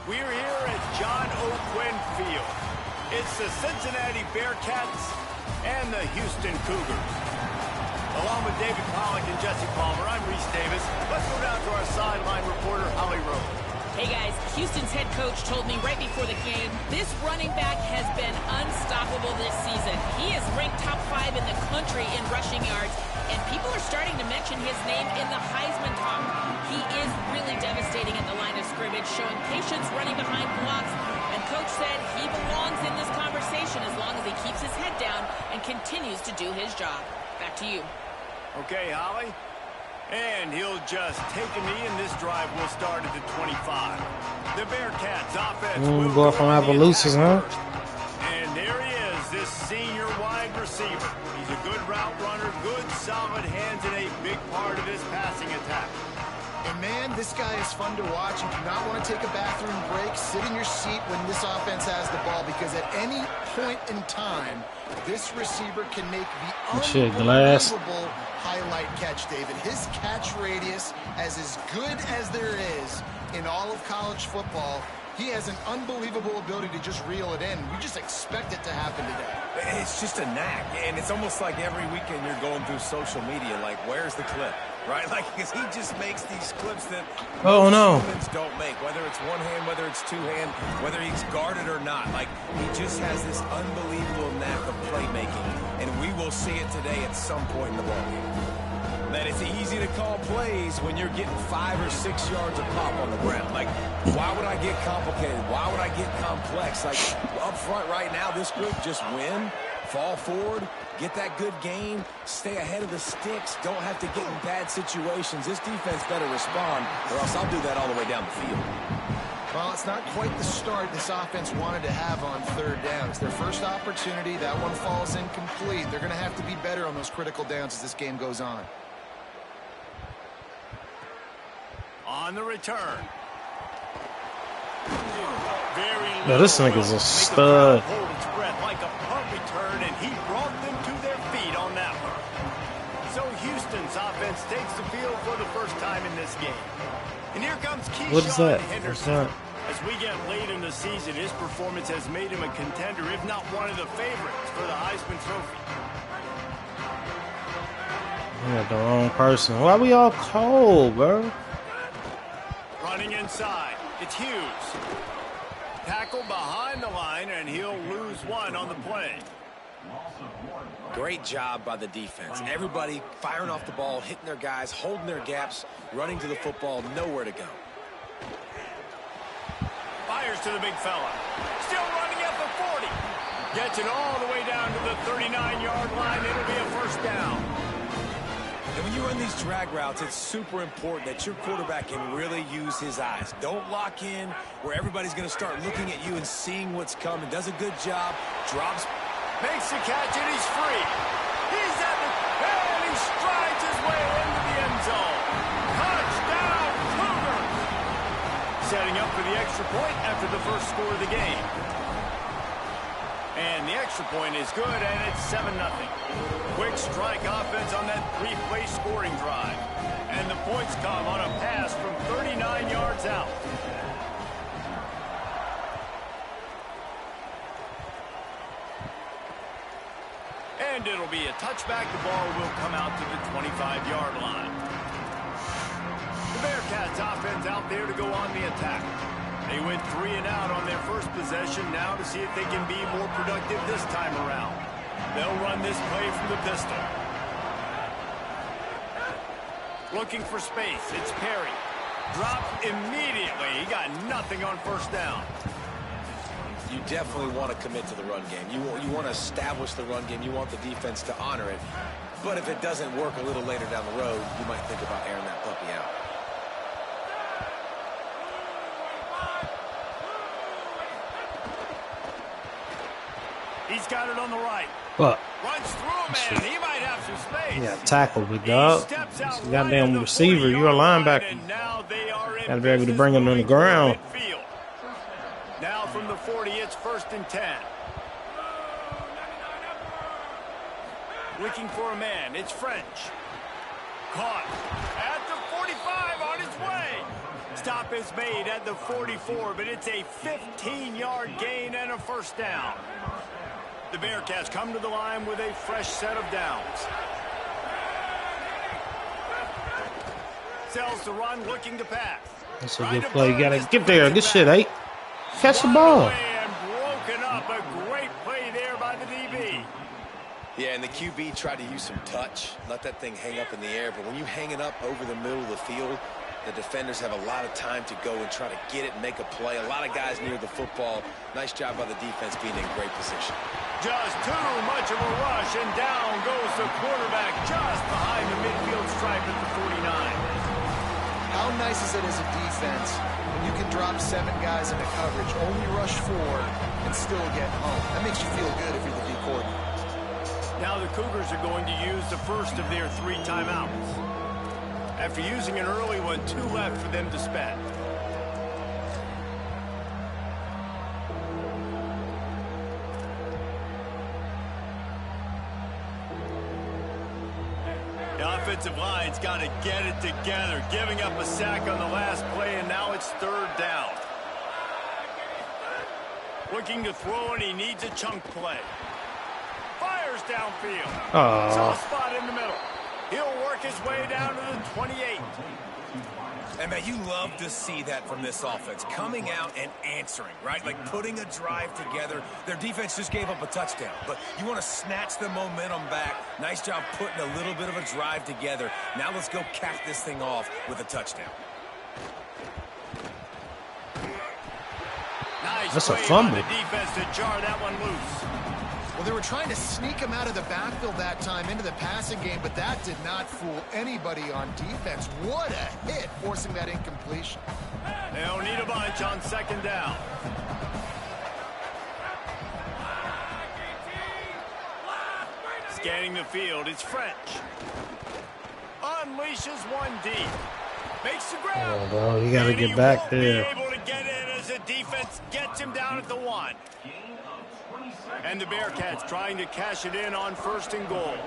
We're here at John O'Quinn Field. It's the Cincinnati Bearcats and the Houston Cougars. Along with David Pollack and Jesse Palmer, I'm Reese Davis. Let's go down to our sideline reporter, Holly Rose. Hey guys, Houston's head coach told me right before the game, this running back has been unstoppable this season. He is ranked top 5 in the country in rushing yards, and people are starting to mention his name in the Heisman talk. He is really devastating at the line of scrimmage, showing patience running behind blocks, and coach said he belongs in this conversation as long as he keeps his head down and continues to do his job. Back to you. Okay, Holly. And he'll just take a knee, and this drive will start at the 25. The Bearcats offense will go from Appaloosas, huh? And there he is, this senior wide receiver. He's a good route runner, good solid hands, and a big part of his passing attack. And man, this guy is fun to watch. You do not want to take a bathroom break. Sit in your seat when this offense has the ball, because at any point in time, this receiver can make the unbelievable highlight catch, David. His catch radius is as good as there is in all of college football. He has an unbelievable ability to just reel it in. We just expect it to happen today. It's just a knack, and it's almost like every weekend you're going through social media, like, where's the clip, right? Like, because he just makes these clips that humans don't make, whether it's one hand, whether it's two hand, whether he's guarded or not. Like, he just has this unbelievable knack of playmaking, and we will see it today at some point in the ballgame. That it's easy to call plays when you're getting 5 or 6 yards of pop on the ground. Like, why would I get complicated? Why would I get complex? Like, up front right now, this group just win, fall forward, get that good game, stay ahead of the sticks, don't have to get in bad situations. This defense better respond, or else I'll do that all the way down the field. Well, it's not quite the start this offense wanted to have on third down. It's their first opportunity. That one falls incomplete. They're going to have to be better on those critical downs as this game goes on. On the return. Now this nigga's a stud. Hold its breath like a punt return, and he brought them to their feet on that one. So Houston's offense takes the field for the first time in this game. And here comes Keyshawn Henderson. As we get late in the season, his performance has made him a contender, if not one of the favorites, for the Heisman Trophy. You got the wrong person. Why we all cold, bro? Running inside, it's Hughes. Tackled behind the line, and he'll lose one on the play. Great job by the defense. Everybody firing off the ball, hitting their guys, holding their gaps, running to the football, nowhere to go. Fires to the big fella. Still running at the 40. Gets it all the way down to the 39-yard line. It'll be a first down. And when you run these drag routes, it's super important that your quarterback can really use his eyes. Don't lock in where everybody's going to start looking at you and seeing what's coming. Does a good job. Drops. Makes the catch, and he's free. He's at the... and he strides his way into the end zone. Touchdown, Cougars! Setting up for the extra point after the first score of the game. And the extra point is good, and it's 7-0. Quick strike offense on that 3-play scoring drive. And the points come on a pass from 39 yards out. And it'll be a touchback. The ball will come out to the 25-yard line. The Bearcats offense out there to go on the attack. They went 3 and out on their first possession, now to see if they can be more productive this time around. They'll run this play from the pistol. Looking for space, it's Perry. Dropped immediately. He got nothing on first down. You definitely want to commit to the run game. You want to establish the run game. You want the defense to honor it. But if it doesn't work a little later down the road, you might think about airing that puppy out. He's got it on the right. What? Runs through him, and he might have some space. Yeah, tackle, big dog. Goddamn receiver, you're a linebacker. Got to be able to bring him on the ground. Now from the 40, it's 1st and 10. Looking for a man, it's French. Caught at the 45 on his way. stop is made at the 44, but it's a 15-yard gain and a first down. The Bearcats come to the line with a fresh set of downs. Sells the run, looking to pass. That's a good play. You got to get there. Good shit, eh? Catch the ball. And broken up. A great play there by the DB. Yeah, and the QB tried to use some touch, let that thing hang up in the air. But when you hang it up over the middle of the field, the defenders have a lot of time to go and try to get it and make a play. A lot of guys near the football. Nice job by the defense being in great position. Just too much of a rush, and down goes the quarterback just behind the midfield stripe at the 49. How nice is it as a defense when you can drop 7 guys into coverage, only rush 4, and still get home? That makes you feel good if you're the D coordinator. Now the Cougars are going to use the first of their 3 timeouts. After using an early one, 2 left for them to spend. The offensive line's got to get it together, giving up a sack on the last play, and now it's 3rd down. Looking to throw, and he needs a chunk play. Fires downfield. Soft spot in the middle. He'll work his way down to the 28. And, man, you love to see that from this offense. Coming out and answering, right? Like putting a drive together. Their defense just gave up a touchdown. But you want to snatch the momentum back. Nice job putting a little bit of a drive together. Now let's go cap this thing off with a touchdown. Nice. That's a fumble. The defense to jar that one loose. Well, they were trying to sneak him out of the backfield that time into the passing game, but that did not fool anybody on defense. What a hit, forcing that incompletion. They'll need a bunch on 2nd down. Scanning the field, it's French. Unleashes one deep. Makes the grab. Oh, bro, you got to get back there. Able to get in as the defense gets him down at the 1. And the Bearcats trying to cash it in on 1st and goal.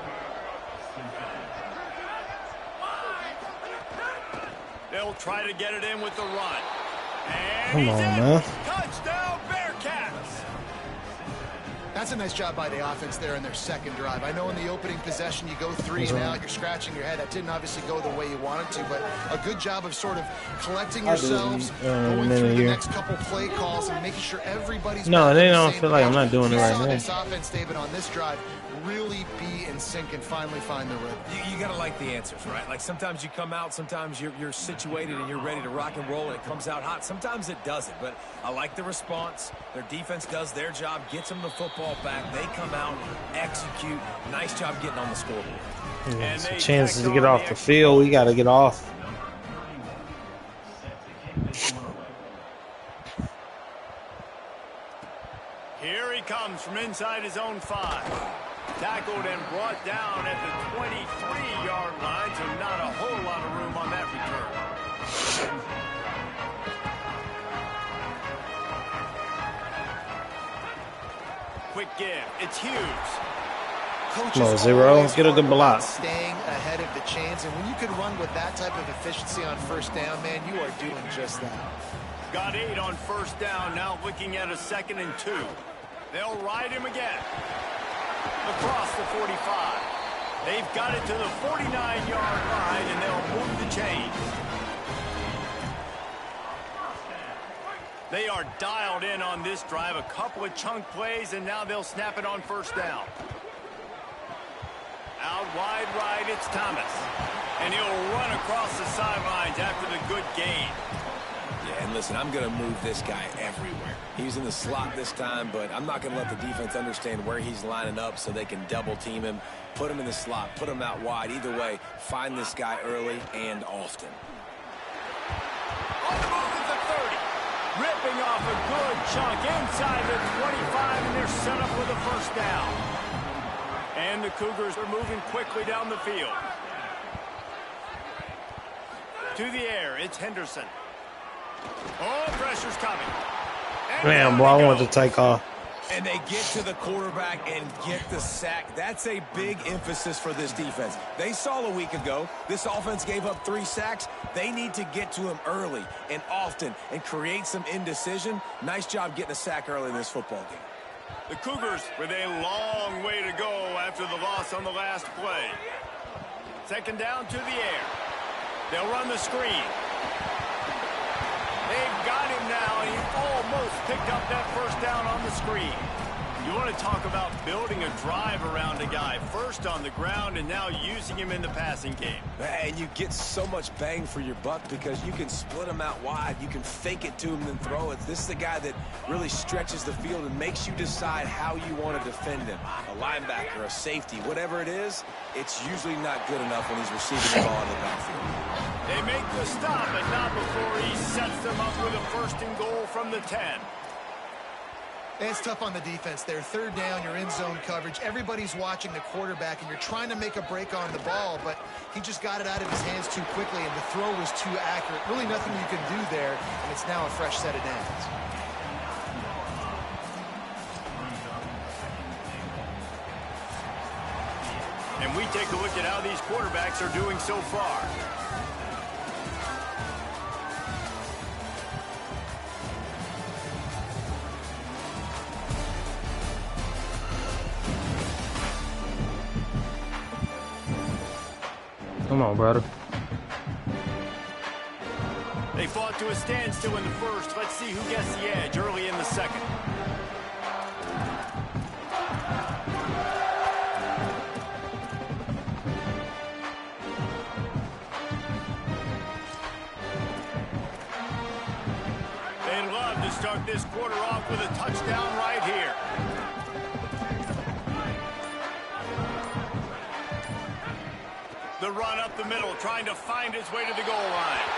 They'll try to get it in with the run. And come on, man. Touchdown, Bearcats. That's a nice job by the offense there in their 2nd drive. I know in the opening possession you go 3 and out, you're scratching your head. That didn't obviously go the way you wanted to, but a good job of sort of collecting yourselves, going through the next couple play calls and making sure everybody's no, they don't feel like I'm not doing it right now. This offense, David, on this drive really be in sync and finally find the rhythm. You got to like the answers, right? Like sometimes you come out, sometimes you're situated and you're ready to rock and roll and it comes out hot. Sometimes it doesn't, but I like the response. Their defense does their job, gets them the football back. They come out, execute. Nice job getting on the scoreboard. Yeah, some chances to get off the field. We got to get off. Here he comes from inside his own 5. Tackled and brought down at the 23-yard line, so not a whole lot of room on that return. Quick give. It's Hughes. No, 0. Get a good block. Staying ahead of the chains, and when you can run with that type of efficiency on 1st down, man, you are doing just that. Got 8 on 1st down. Now looking at a 2nd and 2. They'll ride him again. Across the 45. They've got it to the 49-yard line, and they'll move the chains. They are dialed in on this drive. A couple of chunk plays, and now they'll snap it on 1st down. Out wide right, it's Thomas. And he'll run across the sidelines after the good gain. Yeah, and listen, I'm going to move this guy everywhere. He's in the slot this time, but I'm not going to let the defense understand where he's lining up so they can double team him, put him in the slot, put him out wide. Either way, find this guy early and often. On the move at the 30. Ripping off a good chunk inside the 25, and they're set up with a 1st down. And the Cougars are moving quickly down the field. To the air, it's Henderson. Oh, pressure's coming. Man, boy, I wanted to take off. And they get to the quarterback and get the sack. That's a big emphasis for this defense. They saw a week ago, this offense gave up 3 sacks. They need to get to him early and often and create some indecision. Nice job getting a sack early in this football game. The Cougars with a long way to go after the loss on the last play. Second down to the air. They'll run the screen. They've got him now, and he almost picked up that first down on the screen. You want to talk about building a drive around a guy. First on the ground and now using him in the passing game. And you get so much bang for your buck because you can split him out wide. You can fake it to him and then throw it. This is the guy that really stretches the field and makes you decide how you want to defend him. A linebacker, a safety, whatever it is, it's usually not good enough when he's receiving the ball in the backfield. They make the stop, but not before he sets them up with a first and goal from the 10. And it's tough on the defense there. Third down, you're in zone coverage. Everybody's watching the quarterback, and you're trying to make a break on the ball, but he just got it out of his hands too quickly, and the throw was too accurate. Really nothing you can do there, and it's now a fresh set of downs. And we take a look at how these quarterbacks are doing so far. Come on, brother. They fought to a standstill in the first. Let's see who gets the edge early in the second. They'd love to start this quarter off with a touchdown right here. The run up the middle, trying to find his way to the goal line.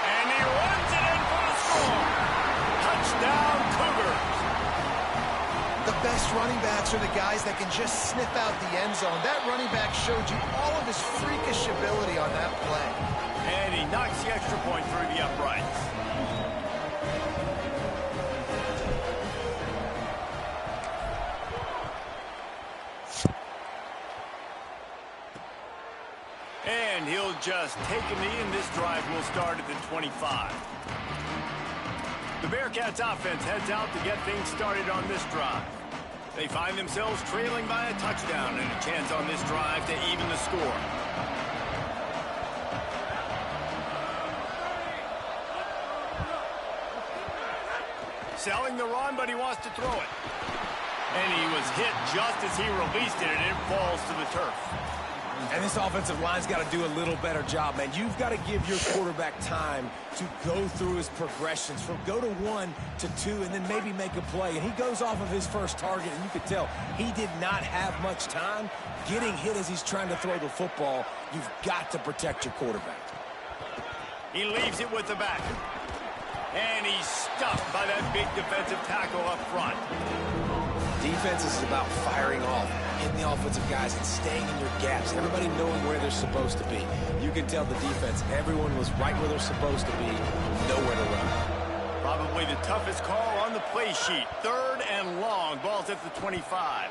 And he runs it in for the score. Touchdown, Cougars. The best running backs are the guys that can just sniff out the end zone. That running back showed you all of his freakish ability on that play. And he knocks the extra point through the uprights. And he'll just take a knee, and this drive will start at the 25. The Bearcats offense heads out to get things started on this drive. They find themselves trailing by a touchdown and a chance on this drive to even the score. Selling the run, but he wants to throw it. And he was hit just as he released it, and it falls to the turf. And this offensive line's got to do a little better job, man. You've got to give your quarterback time to go through his progressions from go to 1 to 2 and then maybe make a play. And he goes off of his first target, and you could tell he did not have much time getting hit as he's trying to throw the football. You've got to protect your quarterback. He leaves it with the back. And he's stuffed by that big defensive tackle up front. Defense is about firing off, hitting the offensive guys, and staying in your gaps. Everybody knowing where they're supposed to be. You can tell the defense, everyone was right where they're supposed to be, nowhere to run. Probably the toughest call on the play sheet. Third and long. Ball's at the 25.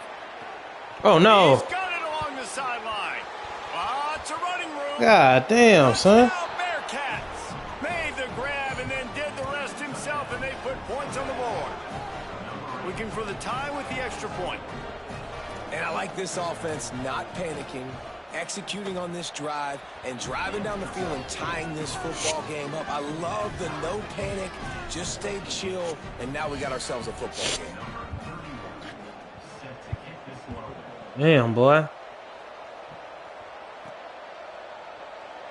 Oh, no. He's got it along the sideline. Lots of running room. God damn, son. Now Bearcats made the grab and then did the rest himself, and they put points on the board. Looking for the tie with the extra point. And I like this offense not panicking, executing on this drive, and driving down the field and tying this football game up. I love the no panic, just stay chill, and now we got ourselves a football game. Damn, boy.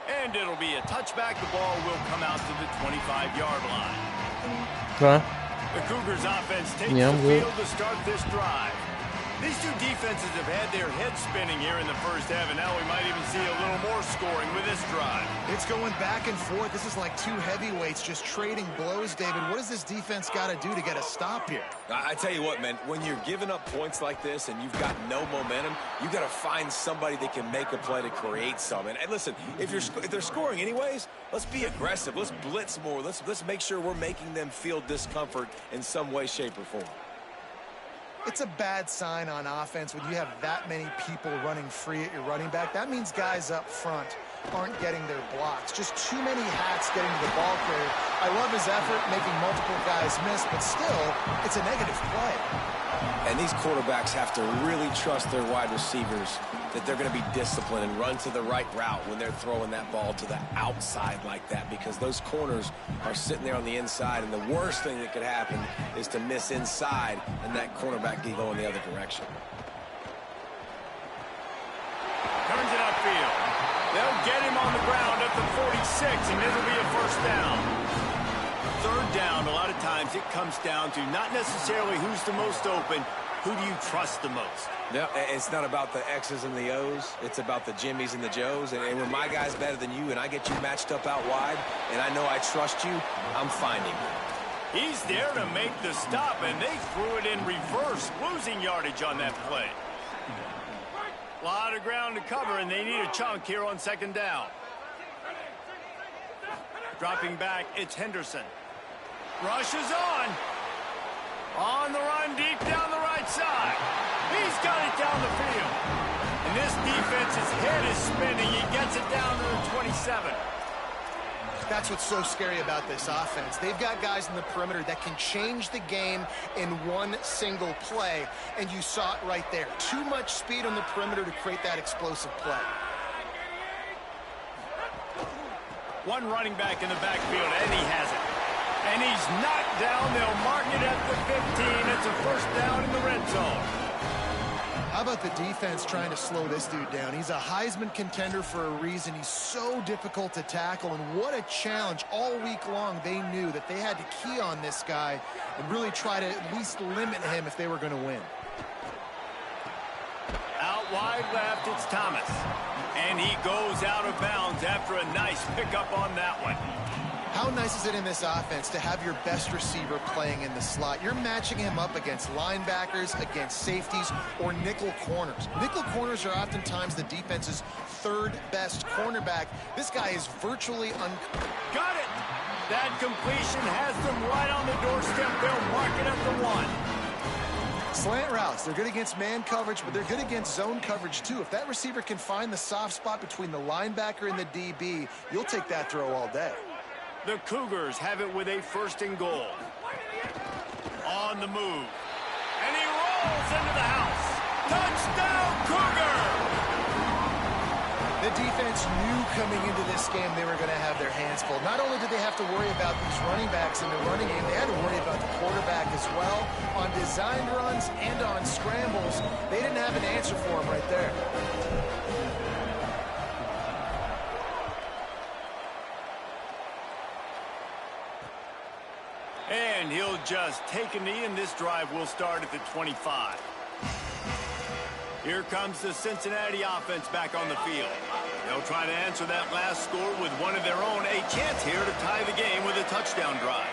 And it'll be a touchback. The ball will come out to the 25-yard line. Huh? The Cougars offense takes the field to start this drive. These two defenses have had their heads spinning here in the first half, and now we might even see a little more scoring with this drive. It's going back and forth. This is like two heavyweights just trading blows, David. What does this defense got to do to get a stop here? I tell you what, man, when you're giving up points like this and you've got no momentum, you got to find somebody that can make a play to create some. And listen, if they're scoring anyways, let's be aggressive. Let's blitz more. Let's make sure we're making them feel discomfort in some way, shape, or form. It's a bad sign on offense when you have that many people running free at your running back. That means guys up front aren't getting their blocks. Just too many hats getting to the ball carrier. I love his effort, making multiple guys miss, but still, it's a negative play. And these quarterbacks have to really trust their wide receivers that they're going to be disciplined and run to the right route when they're throwing that ball to the outside like that, because those corners are sitting there on the inside, and the worst thing that could happen is to miss inside and that cornerback can go in the other direction. Turns it upfield. They'll get him on the ground at the 46, and it'll be a first down. Third down, a lot of times it comes down to not necessarily who's the most open, who do you trust the most? No, it's not about the X's and the O's. It's about the Jimmies and the Joes. And when my guy's better than you and I get you matched up out wide and I know I trust you, I'm finding you. He's there to make the stop, and they threw it in reverse, losing yardage on that play. A lot of ground to cover, and they need a chunk here on second down. Dropping back, it's Henderson. Rushes on. On the run, deep down the right side. He's got it down the field. And this defense's head is spinning. He gets it down to the 27. That's what's so scary about this offense. They've got guys in the perimeter that can change the game in one single play, and you saw it right there. Too much speed on the perimeter to create that explosive play. One running back in the backfield, and he has it. And he's knocked down. They'll mark it at the 15. It's a first down in the red zone. How about the defense trying to slow this dude down? He's a Heisman contender for a reason. He's so difficult to tackle, and what a challenge. All week long, they knew that they had to key on this guy and really try to at least limit him if they were going to win. Out wide left, it's Thomas. And he goes out of bounds after a nice pickup on that one. How nice is it in this offense to have your best receiver playing in the slot? You're matching him up against linebackers, against safeties, or nickel corners. Nickel corners are oftentimes the defense's third best cornerback. This guy is virtually Got it! That completion has them right on the doorstep. They'll mark it at the 1. Slant routes, they're good against man coverage, but they're good against zone coverage too. If that receiver can find the soft spot between the linebacker and the DB, you'll take that throw all day. The Cougars have it with a first and goal. On the move. And he rolls into the house. Touchdown, Cougar! The defense knew coming into this game they were going to have their hands full. Not only did they have to worry about these running backs in the running game, they had to worry about the quarterback as well. On designed runs and on scrambles, they didn't have an answer for him right there. And he'll just take a knee, and this drive will start at the 25. Here comes the Cincinnati offense back on the field. They'll try to answer that last score with one of their own. A chance here to tie the game with a touchdown drive.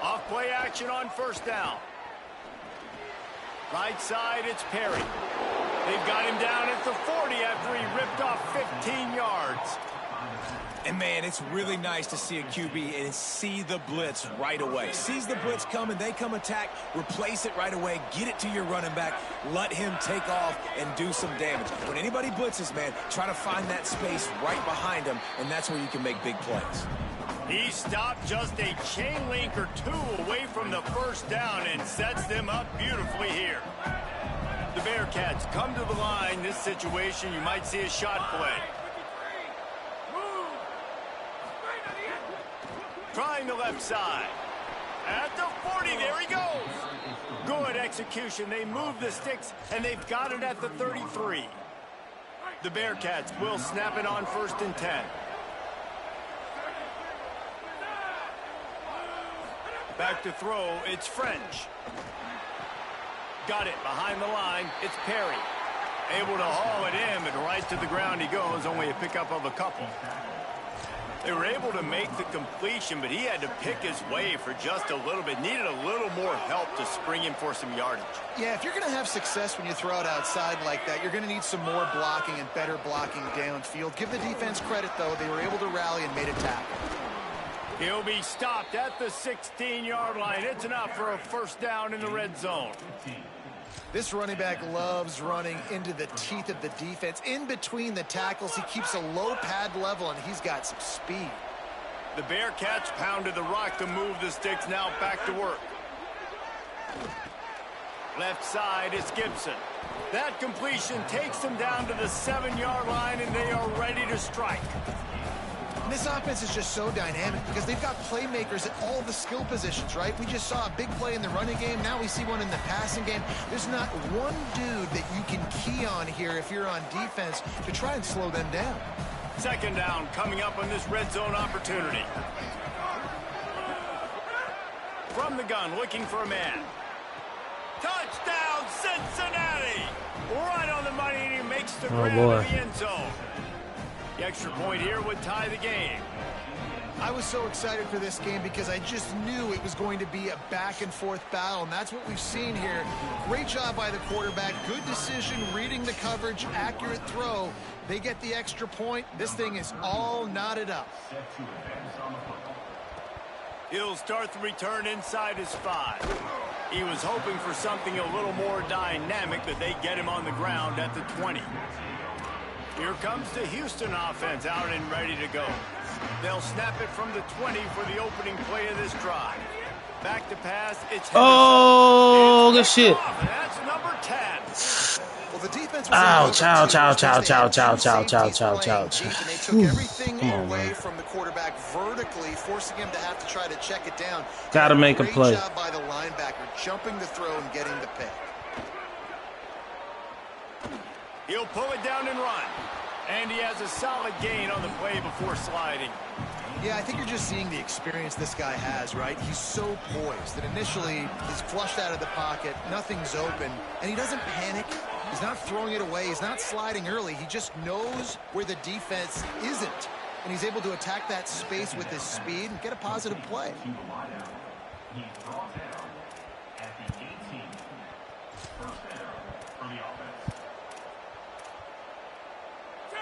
Off play action on first down. Right side, it's Perry. They've got him down at the 40 after he ripped off 15 yards. And, man, it's really nice to see a QB and see the blitz right away. Sees the blitz coming, they come attack, replace it right away, get it to your running back, let him take off and do some damage. When anybody blitzes, man, try to find that space right behind him, and that's where you can make big plays. He stopped just a chain link or two away from the first down and sets them up beautifully here. The Bearcats come to the line. This situation, you might see a shot play. Trying the left side. At the 40, there he goes. Good execution. They move the sticks, and they've got it at the 33. The Bearcats will snap it on first and 10. Back to throw, it's French. Got it behind the line, it's Perry. Able to haul it in, but right to the ground he goes, only a pickup of a couple. They were able to make the completion, but he had to pick his way for just a little bit. Needed a little more help to spring him for some yardage. Yeah, if you're going to have success when you throw it outside like that, you're going to need some more blocking and better blocking downfield. Give the defense credit, though. They were able to rally and made a tackle. He'll be stopped at the 16-yard line. It's enough for a first down in the red zone. This running back loves running into the teeth of the defense. In between the tackles, he keeps a low pad level, and he's got some speed. The Bearcats pounded the rock to move the sticks. Now back to work. Left side is Gibson. That completion takes them down to the 7-yard line, and they are ready to strike. This offense is just so dynamic because they've got playmakers at all the skill positions, right? We just saw a big play in the running game. Now we see one in the passing game. There's not one dude that you can key on here if you're on defense to try and slow them down. Second down coming up on this red zone opportunity. From the gun, looking for a man. Touchdown, Cincinnati! Right on the money, and he makes the grab in the end zone. The extra point here would tie the game. I was so excited for this game because I just knew it was going to be a back-and-forth battle, and that's what we've seen here. Great job by the quarterback. Good decision, reading the coverage, accurate throw. They get the extra point. This thing is all knotted up. He'll start the return inside his 5. He was hoping for something a little more dynamic, but they get him on the ground at the 20. Here comes the Houston offense out and ready to go. They'll snap it from the 20 for the opening play of this drive. Back to pass. It's oh, good shit. That's number 10. Well, the defense was ouch, ouch, ouch, ouch, ouch, ouch, ouch, ouch, ouch, ouch. They took everything away from the quarterback vertically, forcing him to have to try to check it down. Gotta make a play. Great job by the linebacker, jumping the throw and getting the pick. He'll pull it down and run. And he has a solid gain on the play before sliding. Yeah, I think you're just seeing the experience this guy has, right? He's so poised that initially he's flushed out of the pocket, nothing's open, and he doesn't panic. He's not throwing it away. He's not sliding early. He just knows where the defense isn't, and he's able to attack that space with his speed and get a positive play.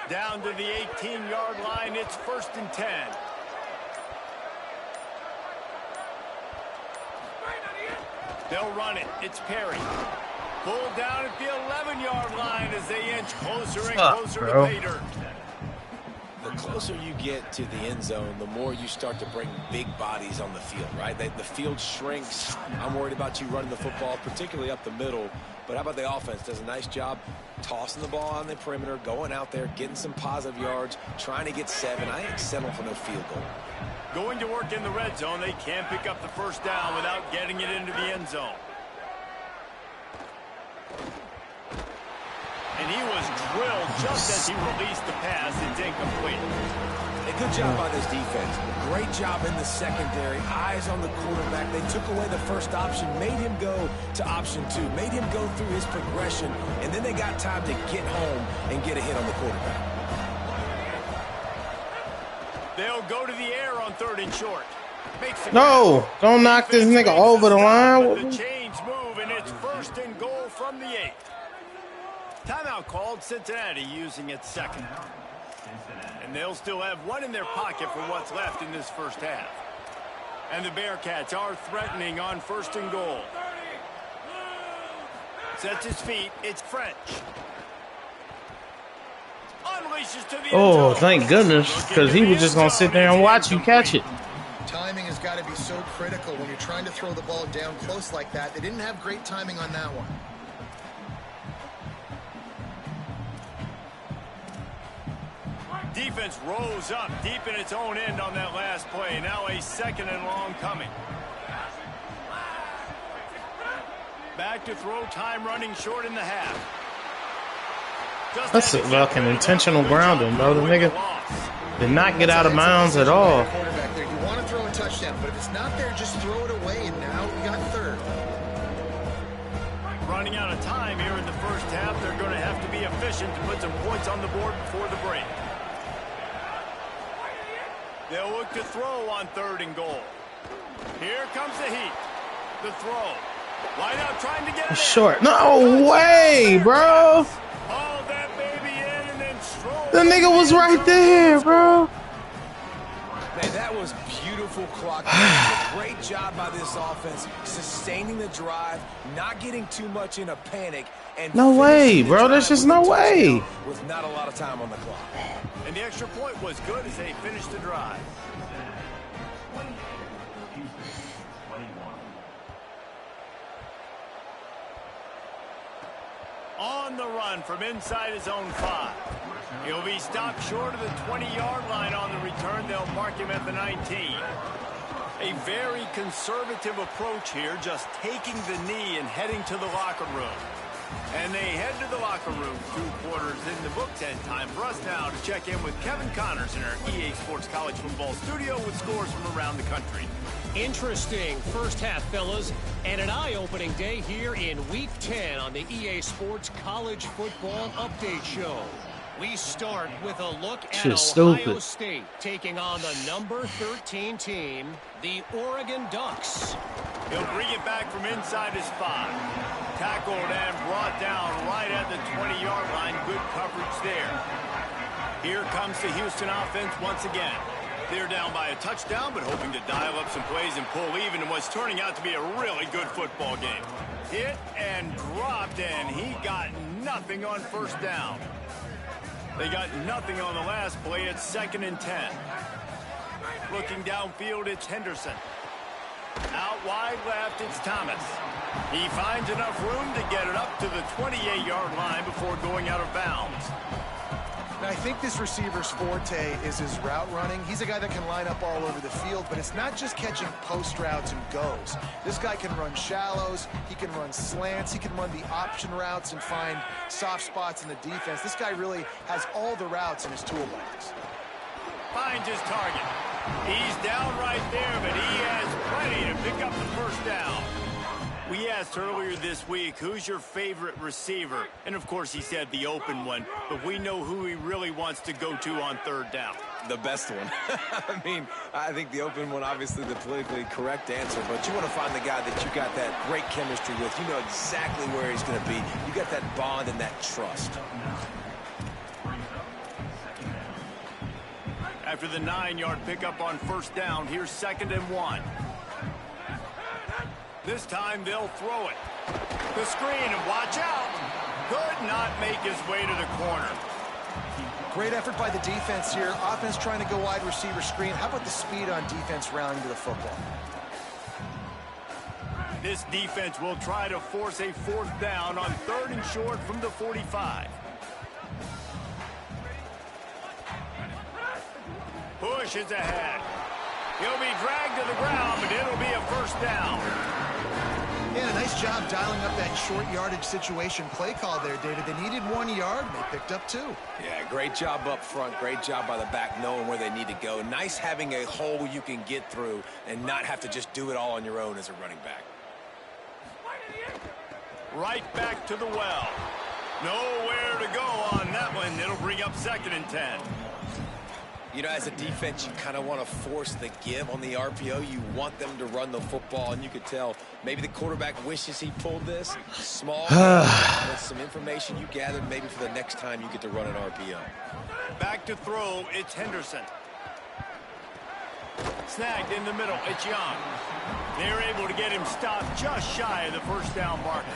Down to the 18-yard line, it's 1st and 10. They'll run it. It's Perry. Pulled down at the 11-yard line as they inch closer and closer to pay dirt. The closer you get to the end zone, the more you start to bring big bodies on the field, right? The field shrinks. I'm worried about you running the football, particularly up the middle. But how about the offense? Does a nice job tossing the ball on the perimeter, going out there, getting some positive yards, trying to get 7. I ain't settling for no field goal. Going to work in the red zone. They can't pick up the first down without getting it into the end zone. And he was drilled just as he released the pass. It's incomplete. A good job by this defense. Great job in the secondary. Eyes on the quarterback. They took away the first option, made him go to option 2, made him go through his progression, and then they got time to get home and get a hit on the quarterback. They'll go to the air on 3rd and short. No, don't knock this nigga over the line. The chains move, and it's 1st and goal from the 8. Timeout called. Cincinnati using its 2nd. And they'll still have 1 in their pocket for what's left in this first half. And the Bearcats are threatening on 1st and goal. Sets his feet. It's French. Unleashes to the oh, thank goodness, because he was just going to sit there and watch you catch it. Timing has got to be so critical when you're trying to throw the ball down close like that. They didn't have great timing on that one. Defense rose up deep in its own end on that last play. Now a 2nd and long coming. Back to throw, time running short in the half. That's a fucking intentional grounding, bro. The nigga did not get out of bounds at all. You want to throw a touchdown, but if it's not there, just throw it away, and now we got 3rd. Running out of time here in the first half. They're going to have to be efficient to put some points on the board before the break. They'll look to throw on 3rd and goal. Here comes the heat. The throw. Line out trying to get it short. No way, bro. Haul that baby in and then stroll. The nigga was right there, bro. Man, That was beautiful clock. Great job by this offense, sustaining the drive, not getting too much in a panic. And no way, bro. There's just no way. With not a lot of time on the clock. And the extra point was good as they finished the drive. On the run from inside his own 5. He'll be stopped short of the 20-yard line on the return. They'll mark him at the 19. A very conservative approach here, just taking the knee and heading to the locker room. And they head to the locker room. 2 quarters in the books, and time for us now to check in with Kevin Connors in our EA Sports College Football studio with scores from around the country. Interesting first half, fellas, and an eye-opening day here in Week 10 on the EA Sports College Football Update Show. We start with a look at Ohio State taking on the number 13 team, the Oregon Ducks. He'll bring it back from inside his 5. Tackled and brought down right at the 20-yard line. Good coverage there. Here comes the Houston offense once again. They're down by a touchdown, but hoping to dial up some plays and pull even in what's turning out to be a really good football game. Hit and dropped, and he got nothing on first down. They got nothing on the last play. It's 2nd and 10. Looking downfield, it's Henderson. Out wide left, it's Thomas. He finds enough room to get it up to the 28-yard line before going out of bounds. Now, I think this receiver's forte is his route running. He's a guy that can line up all over the field, but it's not just catching post routes and goes. This guy can run shallows, he can run slants, he can run the option routes and find soft spots in the defense. This guy really has all the routes in his toolbox. Finds his target. He's down right there, but he has plenty to pick up the first down. We asked earlier this week, who's your favorite receiver? And, of course, he said the open one, but we know who he really wants to go to on 3rd down. The best one. I mean, I think the open one, obviously the politically correct answer, but you want to find the guy that you got that great chemistry with. You know exactly where he's going to be. You got that bond and that trust. After the 9-yard pickup on first down, here's 2nd and 1. This time they'll throw it. The screen, and watch out. Could not make his way to the corner. Great effort by the defense here. Offense trying to go wide receiver screen. How about the speed on defense rounding to the football? This defense will try to force a 4th down on 3rd and short from the 45. Pushes ahead. He'll be dragged to the ground, but it'll be a first down. Yeah, nice job dialing up that short yardage situation play call there, David. They needed 1 yard, and they picked up 2. Yeah, great job up front. Great job by the back knowing where they need to go. Nice having a hole you can get through and not have to just do it all on your own as a running back. Right back to the well. Nowhere to go on that one. It'll bring up 2nd and 10. You know, as a defense, you kind of want to force the give on the RPO. You want them to run the football, and you could tell maybe the quarterback wishes he pulled this. Small, with some information you gathered maybe for the next time you get to run an RPO. Back to throw, it's Henderson. Snagged in the middle, it's Young. They're able to get him stopped just shy of the first down marker.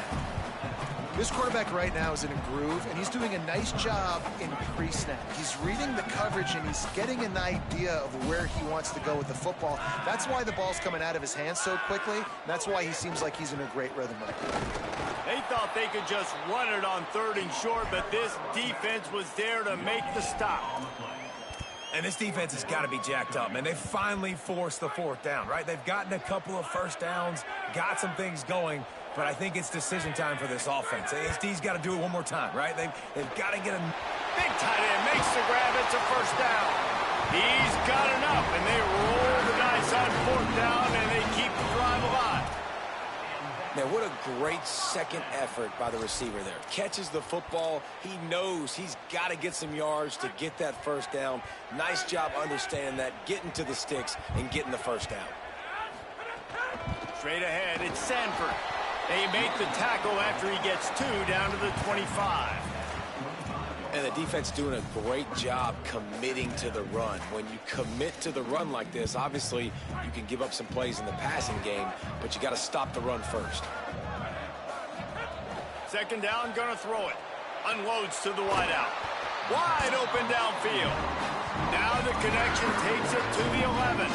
This quarterback right now is in a groove, and he's doing a nice job in pre-snap. He's reading the coverage, and he's getting an idea of where he wants to go with the football. That's why the ball's coming out of his hands so quickly. That's why he seems like he's in a great rhythm right now. They thought they could just run it on 3rd and short, but this defense was there to make the stop. And this defense has got to be jacked up, man. They finally forced the 4th down, right? They've gotten a couple of first downs, got some things going. But I think it's decision time for this offense. ASD's got to do it one more time, right? They've got to get a big tight end makes the grab. It's a first down. He's got enough, and they roll the dice on 4th down, and they keep the drive alive. Man, what a great second effort by the receiver there. Catches the football. He knows he's got to get some yards to get that first down. Nice job understanding that, getting to the sticks and getting the first down. Straight ahead, it's Sanford. They make the tackle after he gets 2 down to the 25. And the defense doing a great job committing to the run. When you commit to the run like this, obviously you can give up some plays in the passing game, but you got to stop the run first. Second down, gonna throw it. Unloads to the wideout. Wide open downfield. Now the connection takes it to the 11.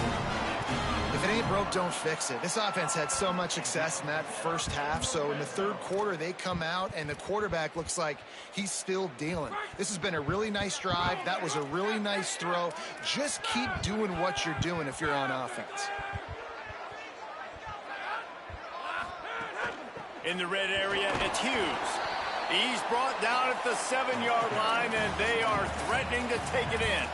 If it ain't broke, don't fix it. This offense had so much success in that first half, so in the third quarter, they come out, and the quarterback looks like he's still dealing. This has been a really nice drive. That was a really nice throw. Just keep doing what you're doing if you're on offense. In the red area, it's Hughes. He's brought down at the 7-yard line, and they are threatening to take it in.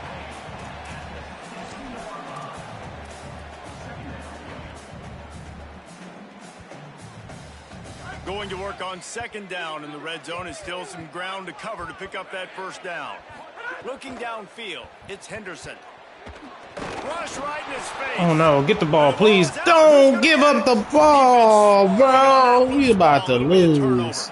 Going to work on second down in the red zone is still some ground to cover to pick up that first down. Looking downfield, it's Henderson. Rush right in his face. Oh no, get the ball, please. Don't give up the ball, bro. We about to lose.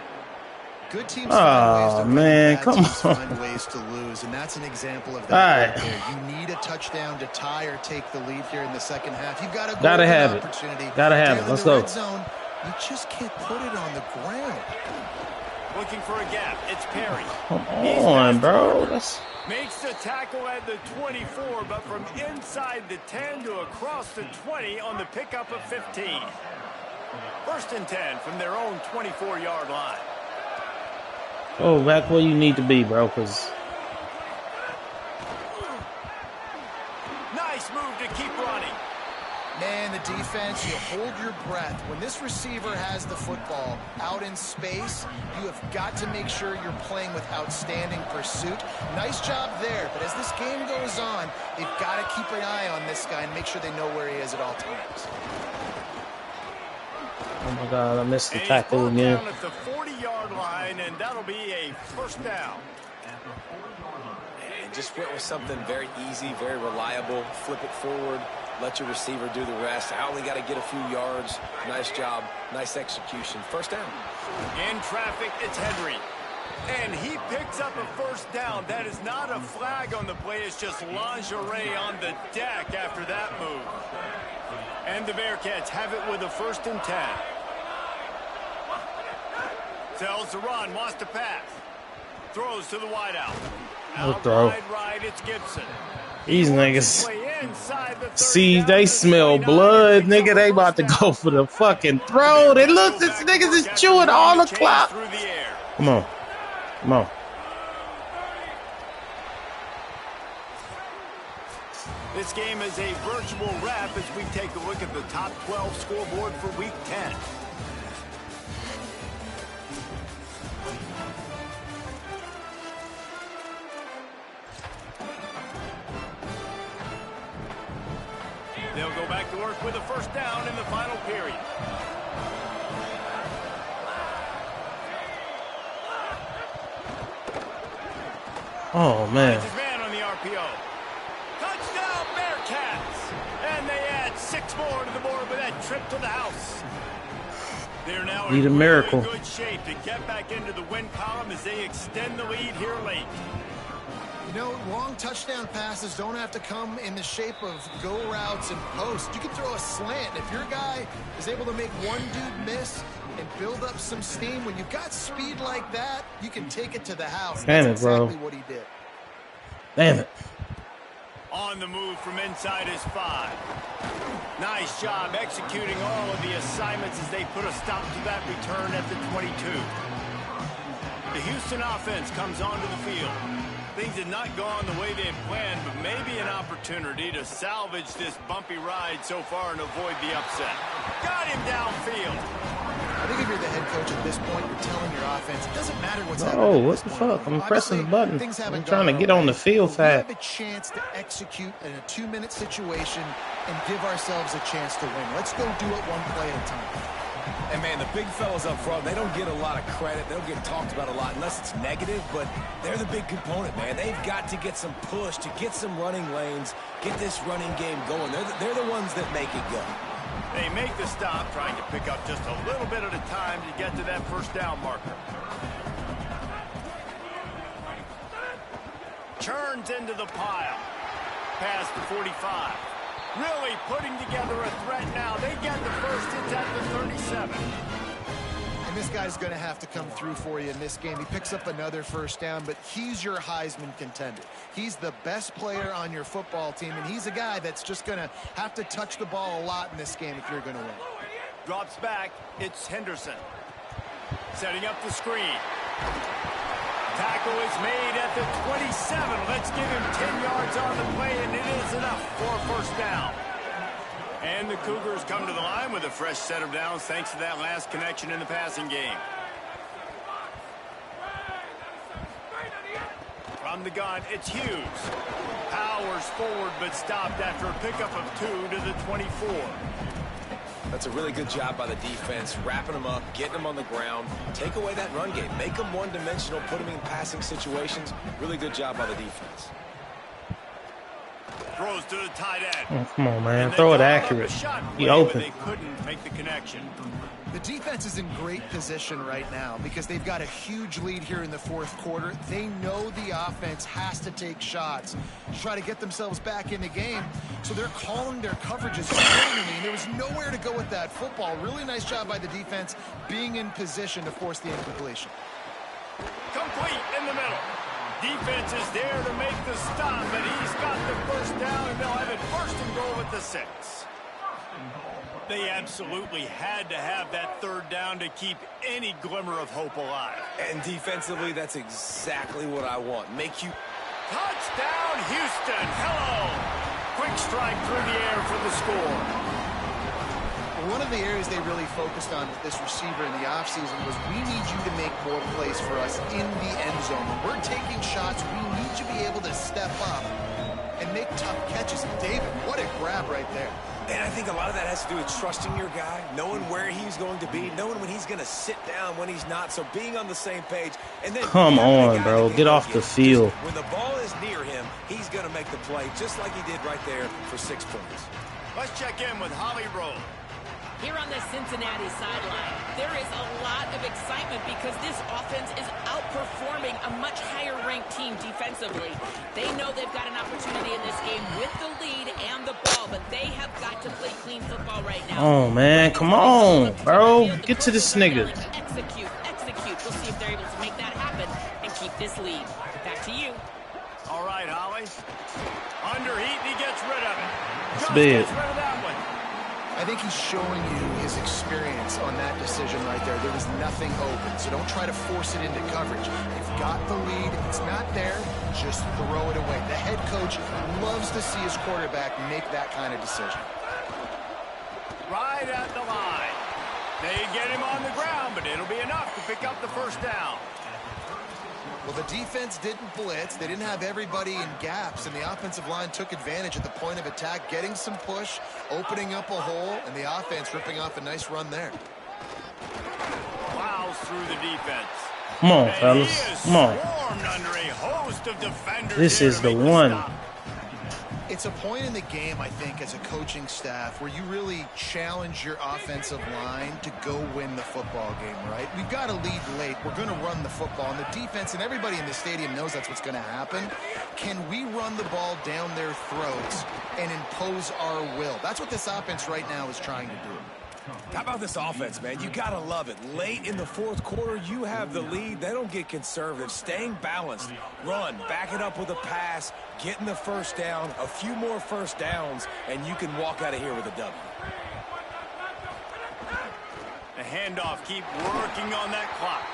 Good teams oh man, come on. Find ways to lose, and that's an example of that. Right there. You need a touchdown to tie or take the lead here in the second half. You've got to have it. Gotta have it. Let's go. Zone, you just can't put it on the ground. Looking for a gap. It's Perry. Come on, bro. Makes the tackle at the 24, but from inside the 10 to across the 20 on the pickup of 15. First and 10 from their own 24-yard line. Oh, back where you need to be, bro, because... Nice move to keep running. Man, the defense, you hold your breath. When this receiver has the football out in space, you have got to make sure you're playing with outstanding pursuit. Nice job there, but as this game goes on, they've got to keep an eye on this guy and make sure they know where he is at all times. Oh my God, I missed the tackle again. Down at the 40-yard line, and that'll be a first down. And just went with something very easy, very reliable. Flip it forward, let your receiver do the rest. I only got to get a few yards. Nice job, nice execution. First down. In traffic, it's Henry. And he picks up a first down. That is not a flag on the play. It's just lingerie on the deck after that move. And the Bearcats have it with a first and 10. Tells the run, wants to pass. Throws to the wideout. Out wide right, it's Gibson. These niggas. See, they smell blood, nigga. They about to go for the fucking throw. They look, this niggas is chewing all the clock. Come on. Come on. This game is a virtual wrap as we take a look at the top 12 scoreboard for Week 10. They'll go back to work with a first down in the final period. Oh, man. His man on the RPO. Touchdown, Bearcats! And they add 6 more to the board with that trip to the house. They're now Need a in miracle. really good shape to get back into the win column as they extend the lead here late. You know, long touchdown passes don't have to come in the shape of go routes and posts. You can throw a slant. If your guy is able to make one dude miss and build up some steam, when you've got speed like that, you can take it to the house. Damn That's it, bro. exactly what he did. Damn it. On the move from inside his 5. Nice job executing all of the assignments as they put a stop to that return at the 22. The Houston offense comes onto the field. Things had not gone the way they had planned, but maybe an opportunity to salvage this bumpy ride so far and avoid the upset. Got him downfield. I think if you're the head coach at this point, you're telling your offense, it doesn't matter what's happening. Oh, what the fuck? I'm pressing the button. I'm trying to get on the field fast. We have a chance to execute in a 2-minute situation and give ourselves a chance to win. Let's go do it one play at a time. And, man, the big fellas up front, they don't get a lot of credit. They don't get talked about a lot unless it's negative, but they're the big component, man. They've got to get some push, to get some running lanes, get this running game going. They're the ones that make it go. They make the stop, trying to pick up just a little bit at a time to get to that first down marker. churns into the pile. Past the 45. Really putting together a threat now. They get the first. It's at the 37. And this guy's going to have to come through for you in this game. He picks up another first down, but he's your Heisman contender. He's the best player on your football team, and he's a guy that's just going to have to touch the ball a lot in this game if you're going to win. Drops back. It's Henderson. Setting up the screen. Tackle is made at the 27. Let's give him 10 yards on the play, and it is enough for a first down. And the Cougars come to the line with a fresh set of downs thanks to that last connection in the passing game. From the gun, it's Hughes. Powers forward, but stopped after a pickup of 2 to the 24. That's a really good job by the defense, wrapping them up, getting them on the ground. Take away that run game. Make them one-dimensional, put them in passing situations. Really good job by the defense. Throws to the tight end. Oh, come on, man. Throw it accurate. He open. They couldn't make the connection. The defense is in great position right now because they've got a huge lead here in the fourth quarter. They know the offense has to take shots to try to get themselves back in the game. So they're calling their coverages accordingly, and there was nowhere to go with that football. Really nice job by the defense being in position to force the incompletion. Complete in the middle. Defense is there to make the stop, but he's got the first down, and they'll have it first and goal at the 6. They absolutely had to have that third down to keep any glimmer of hope alive. And defensively, that's exactly what I want. Make you... Touchdown, Houston. Hello. Quick strike through the air for the score. One of the areas they really focused on with this receiver in the offseason was we need you to make more plays for us in the end zone. When we're taking shots, we need you to be able to step up and make tough catches. And David, what a grab right there. And I think a lot of that has to do with trusting your guy, knowing where he's going to be, knowing when he's going to sit down, when he's not, so being on the same page. And then come on, bro. Get off the field. When the ball is near him, he's going to make the play, just like he did right there for 6 points. Let's check in with Holly Rowe. Here on the Cincinnati sideline, there is a lot of excitement because this offense is outperforming a much higher-ranked team defensively. They know they've got an opportunity in this game with the lead and the ball, but they have got to play clean football right now. Oh, man. Come on, bro. Get to this nigga. Execute. We'll see if they're able to make that happen and keep this lead. Back to you. All right, Holly. Under heat, and he gets rid of it. It's big. Gets rid of that one. I think he's showing you his experience on that decision right there. There was nothing open, so don't try to force it into coverage. You've got the lead. If it's not there, just throw it away. The head coach loves to see his quarterback make that kind of decision. Right at the line. They get him on the ground, but it'll be enough to pick up the first down. Well, the defense didn't blitz. They didn't have everybody in gaps, and the offensive line took advantage at the point of attack, getting some push, opening up a hole, and the offense ripping off a nice run there. Plows through the defense. Come on, fellas. Come on. Under a host of defenders. This is the one. It's a point in the game, I think, as a coaching staff where you really challenge your offensive line to go win the football game, right? We've got to lead late. We're going to run the football. And the defense and everybody in the stadium knows that's what's going to happen. Can we run the ball down their throats and impose our will? That's what this offense right now is trying to do. How about this offense, man? You got to love it. Late in the fourth quarter, you have the lead. They don't get conservative. Staying balanced. Run. Back it up with a pass. Getting the first down. A few more first downs, and you can walk out of here with a W. The handoff. Keep working on that clock.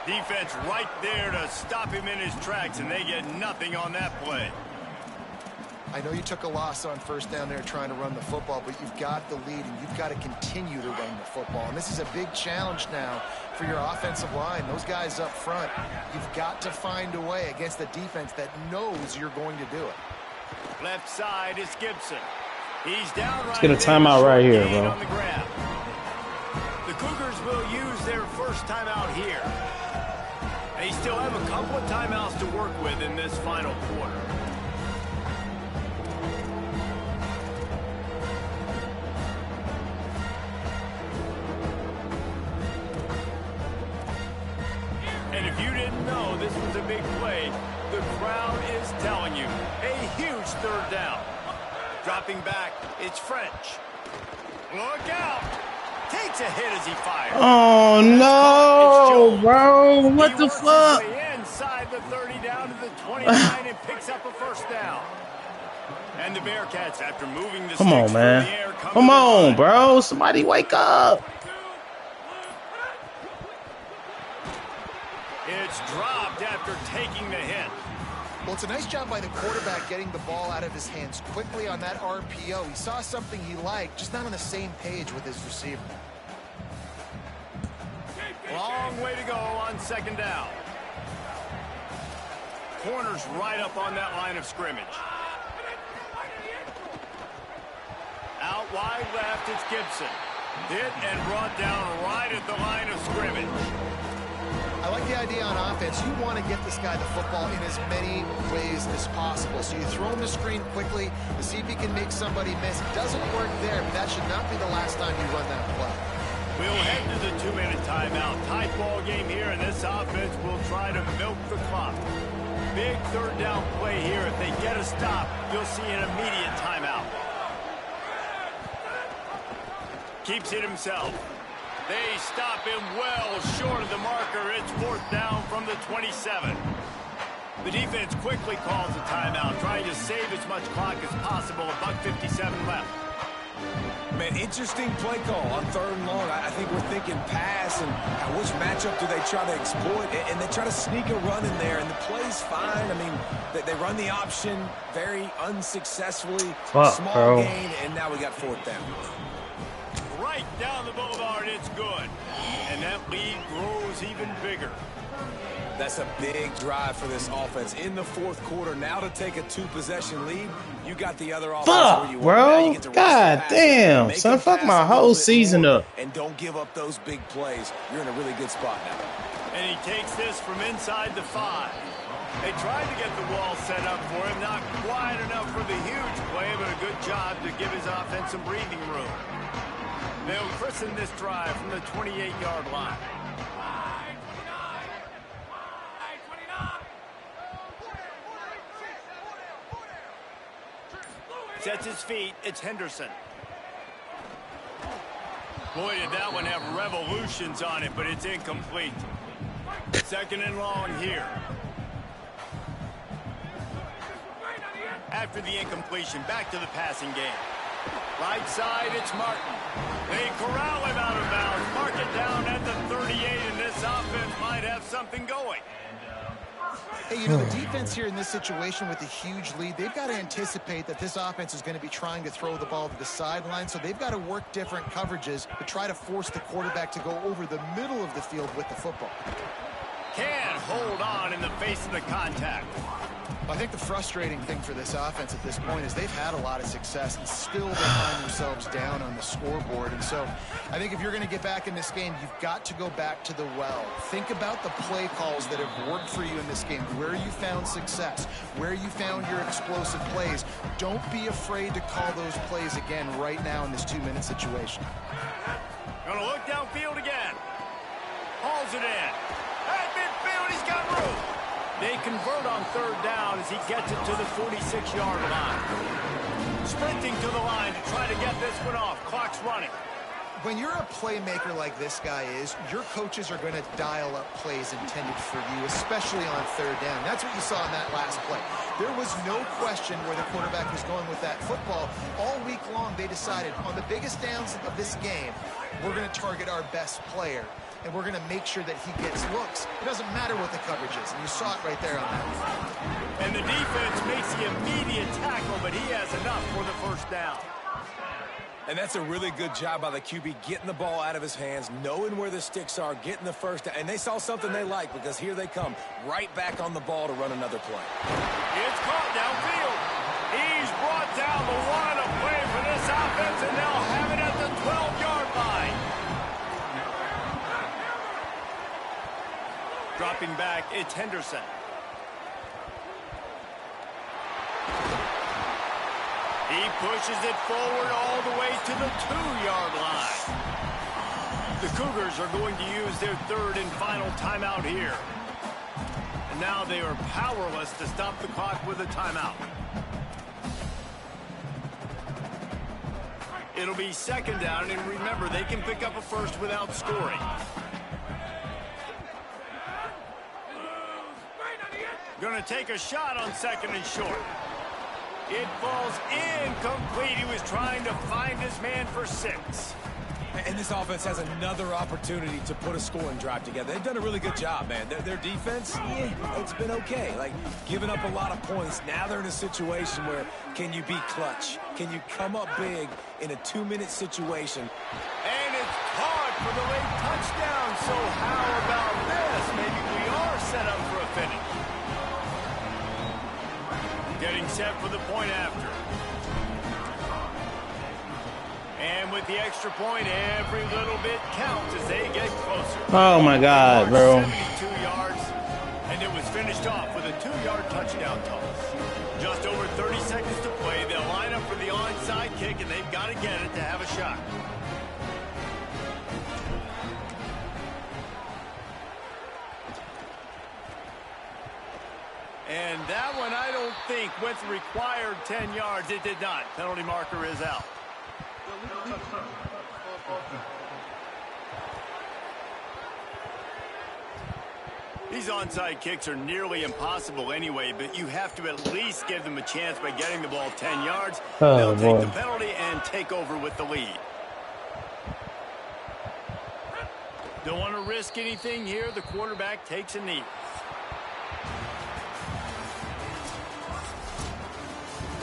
Defense right there to stop him in his tracks, and they get nothing on that play. I know you took a loss on first down there trying to run the football, but you've got the lead, and you've got to continue to run the football. And this is a big challenge now for your offensive line. Those guys up front, you've got to find a way against the defense that knows you're going to do it. Left side is Gibson. He's down right. Let's get a timeout right here, bro. On the grab. The Cougars will use their first timeout here. They still have a couple of timeouts to work with in this final quarter. And if you didn't know this was a big play, the crowd is telling you. A huge third down. Dropping back, it's French. Look out! Takes a hit as he fires. Oh no, bro! What the fuck? Inside the 30 down to the 29 and picks up a first down. And the Bearcats, after moving the come on, man. the air, come on, bro. Somebody wake up. It's dropped after taking the hit. Well, it's a nice job by the quarterback getting the ball out of his hands quickly on that RPO. He saw something he liked, just not on the same page with his receiver. Long way to go on second down. Corner's right up on that line of scrimmage. Out wide left, it's Gibson. Hit and brought down right at the line of scrimmage. I like the idea on offense. You want to get this guy the football in as many ways as possible. So you throw him the screen quickly to see if he can make somebody miss. It doesn't work there, but that should not be the last time you run that play. We'll head to the 2-minute timeout. Tight ball game here, and this offense will try to milk the clock. Big third down play here. If they get a stop, you'll see an immediate timeout. Keeps it himself. They stop him well short of the marker. It's fourth down from the 27. The defense quickly calls a timeout, trying to save as much clock as possible. $1:57 left. Man, interesting play call on third and long. I think we're thinking pass and which matchup do they try to exploit, and they try to sneak a run in there, and the play's fine. I mean, they run the option very unsuccessfully. Small gain, and now we got fourth down. Right down the boulevard, it's good. And that lead grows even bigger. That's a big drive for this offense in the fourth quarter. Now to take a 2-possession lead, you got the other offense where you bro. You God damn. Son, fuck my whole season up. And don't give up those big plays. You're in a really good spot now. And he takes this from inside the 5. They tried to get the wall set up for him. Not quite enough for the huge play, but a good job to give his offense some breathing room. They'll christen this drive from the 28-yard line. Sets his feet. It's Henderson. Boy, did that one have revolutions on it, but it's incomplete. Second and long here. After the incompletion, back to the passing game. Right side, it's Martin. They corral him out of bounds. Mark it down at the 38, and this offense might have something going. Hey, you know, the defense here in this situation with a huge lead, they've got to anticipate that this offense is going to be trying to throw the ball to the sideline, so they've got to work different coverages to try to force the quarterback to go over the middle of the field with the football. Can't hold on in the face of the contact. I think the frustrating thing for this offense at this point is they've had a lot of success and still they find themselves down on the scoreboard. And so I think if you're going to get back in this game, you've got to go back to the well. Think about the play calls that have worked for you in this game, where you found success, where you found your explosive plays. Don't be afraid to call those plays again right now in this 2-minute situation. Gonna look downfield again. Hauls it in. At midfield, he's got room. They convert on third down as he gets it to the 46-yard line. Sprinting to the line to try to get this one off. Clock's running. When you're a playmaker like this guy is, your coaches are going to dial up plays intended for you, especially on third down. That's what you saw in that last play. There was no question where the quarterback was going with that football. All week long, they decided on the biggest downs of this game, we're going to target our best player, and we're going to make sure that he gets looks. It doesn't matter what the coverage is, and you saw it right there on that. And the defense makes the immediate tackle, but he has enough for the first down. And that's a really good job by the QB, getting the ball out of his hands, knowing where the sticks are, getting the first down. And they saw something they like, because here they come, right back on the ball to run another play. It's caught downfield. He's brought down the one to play for this offense, and they'll have it at the 12-yard line. Dropping back, it's Henderson. He pushes it forward all the way to the 2-yard line. The Cougars are going to use their third and final timeout here. And now they are powerless to stop the clock with a timeout. It'll be second down, and remember, they can pick up a first without scoring. Going to take a shot on second and short. It falls incomplete. He was trying to find his man for 6. And this offense has another opportunity to put a scoring drive together. They've done a really good job, man. Their defense, yeah, it's been okay. Like, giving up a lot of points. Now they're in a situation where can you be clutch? Can you come up big in a 2-minute situation? And it's caught for the late touchdown. So how about this? Maybe we are set up for a finish. Getting set for the point after. And with the extra point, every little bit counts as they get closer. Oh, my God, bro. 72 yards, and it was finished off with a 2-yard touchdown toss. Just over 30 seconds to play. They'll line up for the onside kick, and they've got to get it to have a shot. And that one, I don't think, went the required 10 yards. It did not. Penalty marker is out. These onside kicks are nearly impossible anyway, but you have to at least give them a chance by getting the ball 10 yards. They'll take the penalty and take over with the lead. Don't want to risk anything here. The quarterback takes a knee.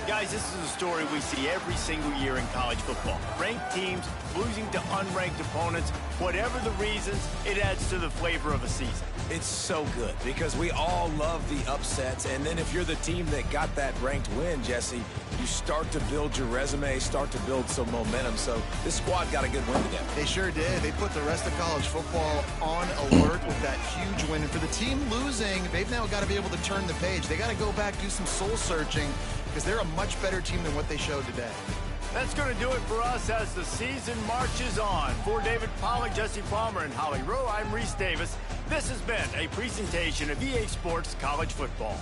Guys, this is a story we see every single year in college football. Ranked teams losing to unranked opponents. Whatever the reasons, it adds to the flavor of a season. It's so good because we all love the upsets. And then if you're the team that got that ranked win, Jesse, you start to build your resume, start to build some momentum. So this squad got a good win today. They sure did. They put the rest of college football on alert with that huge win. And for the team losing, they've now got to be able to turn the page. They got to go back, do some soul searching, because they're a much better team than what they showed today. That's going to do it for us as the season marches on. For David Pollack, Jesse Palmer, and Holly Rowe, I'm Reese Davis. This has been a presentation of EA Sports College Football.